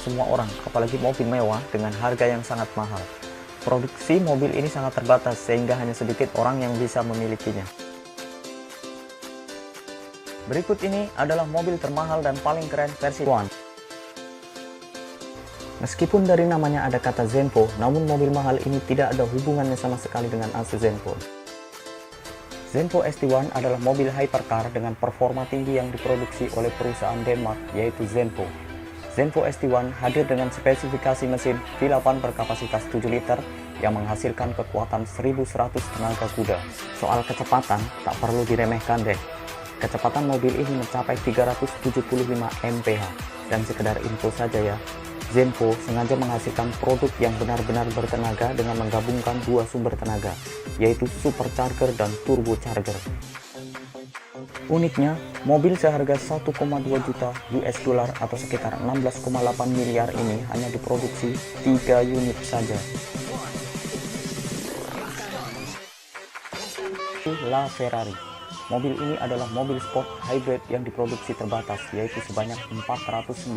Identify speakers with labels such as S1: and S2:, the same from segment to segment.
S1: semua orang, apalagi mobil mewah dengan harga yang sangat mahal. Produksi mobil ini sangat terbatas sehingga hanya sedikit orang yang bisa memilikinya. Berikut ini adalah mobil termahal dan paling keren versi One. Meskipun dari namanya ada kata Zenvo, namun mobil mahal ini tidak ada hubungannya sama sekali dengan Asus Zenvo. Zenvo ST1 adalah mobil hypercar dengan performa tinggi yang diproduksi oleh perusahaan Denmark, yaitu Zenvo. Zenvo ST1 hadir dengan spesifikasi mesin V8 berkapasitas 7 liter yang menghasilkan kekuatan 1100 tenaga kuda. Soal kecepatan, tak perlu diremehkan deh. Kecepatan mobil ini mencapai 375 mph. Dan sekedar info saja ya, Zenvo sengaja menghasilkan produk yang benar-benar bertenaga dengan menggabungkan dua sumber tenaga, yaitu supercharger dan turbocharger. Uniknya, mobil seharga 1,2 juta US dollar atau sekitar 16,8 miliar ini hanya diproduksi 3 unit saja. La Ferrari. Mobil ini adalah mobil sport hybrid yang diproduksi terbatas, yaitu sebanyak 499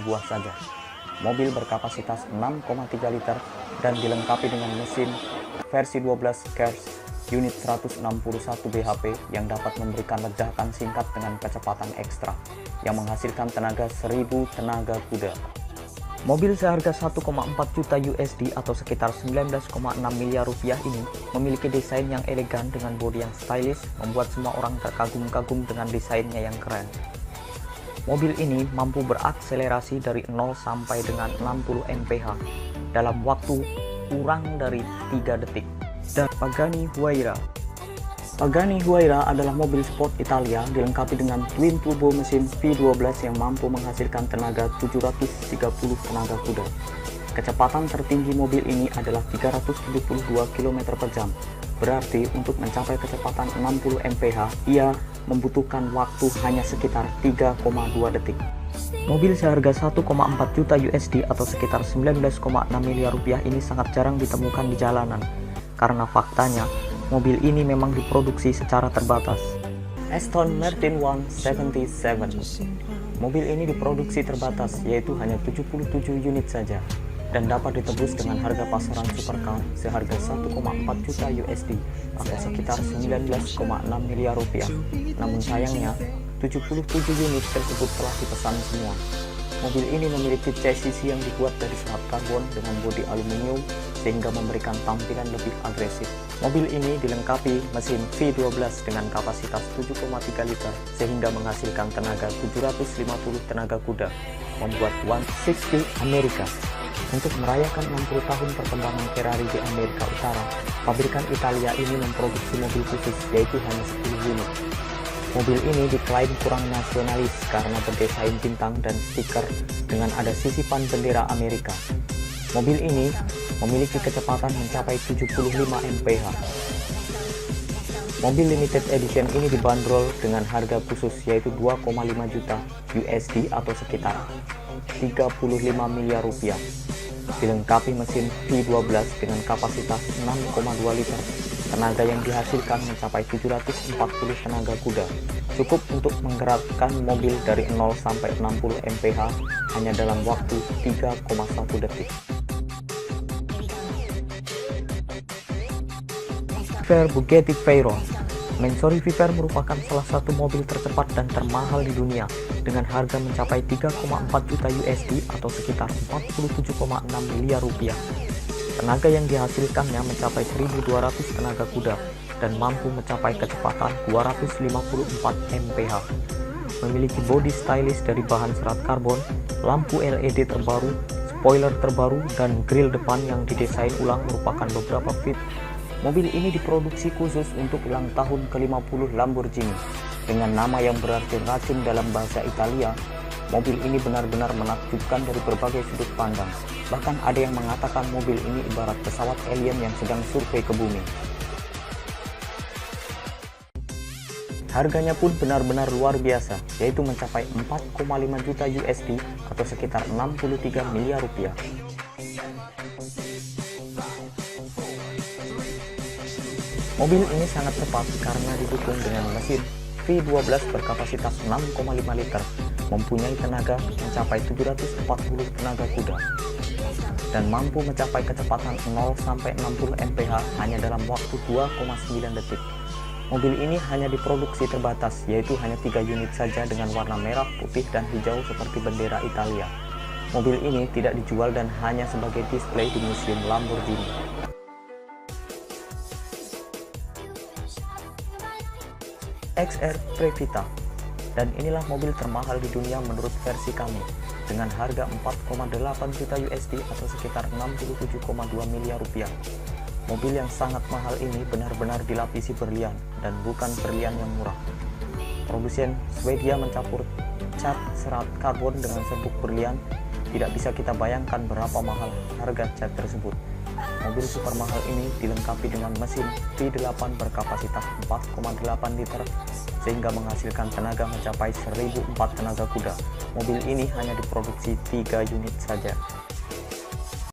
S1: buah saja. Mobil berkapasitas 6,3 liter dan dilengkapi dengan mesin versi 12 Cars unit 161 bhp yang dapat memberikan ledakan singkat dengan kecepatan ekstra yang menghasilkan tenaga 1000 tenaga kuda. Mobil seharga 1,4 juta USD atau sekitar 19,6 miliar rupiah ini memiliki desain yang elegan dengan bodi yang stylish, membuat semua orang terkagum-kagum dengan desainnya yang keren. Mobil ini mampu berakselerasi dari 0 sampai dengan 60 mph dalam waktu kurang dari 3 detik. Dan Pagani Huayra. Pagani Huayra adalah mobil sport Italia dilengkapi dengan twin turbo mesin V12 yang mampu menghasilkan tenaga 730 tenaga kuda. Kecepatan tertinggi mobil ini adalah 372 km per jam. Berarti untuk mencapai kecepatan 60 mph, ia membutuhkan waktu hanya sekitar 3,2 detik. Mobil seharga 1,4 juta USD atau sekitar 19,6 miliar rupiah ini sangat jarang ditemukan di jalanan. Karena faktanya, mobil ini memang diproduksi secara terbatas. Aston Martin 177. Mobil ini diproduksi terbatas, yaitu hanya 77 unit saja, dan dapat ditebus dengan harga pasaran supercar seharga 1,4 juta USD atau sekitar 19,6 miliar rupiah. Namun sayangnya, 77 unit tersebut telah dipesan semua. Mobil ini memiliki chassis yang dibuat dari serat karbon dengan bodi aluminium sehingga memberikan tampilan lebih agresif. Mobil ini dilengkapi mesin V12 dengan kapasitas 7,3 liter sehingga menghasilkan tenaga 750 tenaga kuda, membuat 160 Amerika. Untuk merayakan 60 tahun perkembangan Ferrari di Amerika Utara, pabrikan Italia ini memproduksi mobil khusus yaitu hanya 10 unit. Mobil ini diklaim kurang nasionalis karena berdesain bintang dan stiker dengan ada sisipan bendera Amerika. Mobil ini memiliki kecepatan mencapai 75 mph. Mobil limited edition ini dibanderol dengan harga khusus yaitu 2,5 juta USD atau sekitar 35 miliar rupiah. Dilengkapi mesin V12 dengan kapasitas 6,2 liter. Tenaga yang dihasilkan mencapai 740 tenaga kuda, cukup untuk menggerakkan mobil dari 0 sampai 60 mph hanya dalam waktu 3,1 detik. Viper Bugatti Veyron. Mansory Viper merupakan salah satu mobil tercepat dan termahal di dunia dengan harga mencapai 3,4 juta USD atau sekitar 47,6 miliar rupiah. Tenaga yang dihasilkannya mencapai 1.200 tenaga kuda dan mampu mencapai kecepatan 254 mph. Memiliki bodi stylish dari bahan serat karbon, lampu LED terbaru, spoiler terbaru, dan grill depan yang didesain ulang merupakan beberapa fitur. Mobil ini diproduksi khusus untuk ulang tahun ke-50 Lamborghini. Dengan nama yang berarti racun dalam bahasa Italia, mobil ini benar-benar menakjubkan dari berbagai sudut pandang. Bahkan ada yang mengatakan mobil ini ibarat pesawat alien yang sedang survei ke bumi. Harganya pun benar-benar luar biasa, yaitu mencapai 4,5 juta USD atau sekitar 63 miliar rupiah. Mobil ini sangat cepat karena didukung dengan mesin V12 berkapasitas 6,5 liter mempunyai tenaga mencapai 740 tenaga kuda, dan mampu mencapai kecepatan 0-60 mph hanya dalam waktu 2,9 detik. Mobil ini hanya diproduksi terbatas, yaitu hanya 3 unit saja dengan warna merah, putih, dan hijau seperti bendera Italia. Mobil ini tidak dijual dan hanya sebagai display di Museum Lamborghini. XR Previta, dan inilah mobil termahal di dunia menurut versi kami, dengan harga 4,8 juta USD atau sekitar 67,2 miliar rupiah. Mobil yang sangat mahal ini benar-benar dilapisi berlian, dan bukan berlian yang murah. Produsen Swedia mencampur cat serat karbon dengan serbuk berlian. Tidak bisa kita bayangkan berapa mahal harga cat tersebut. Mobil super mahal ini dilengkapi dengan mesin V8 berkapasitas 4,8 liter, sehingga menghasilkan tenaga mencapai 1004 tenaga kuda. Mobil ini hanya diproduksi 3 unit saja.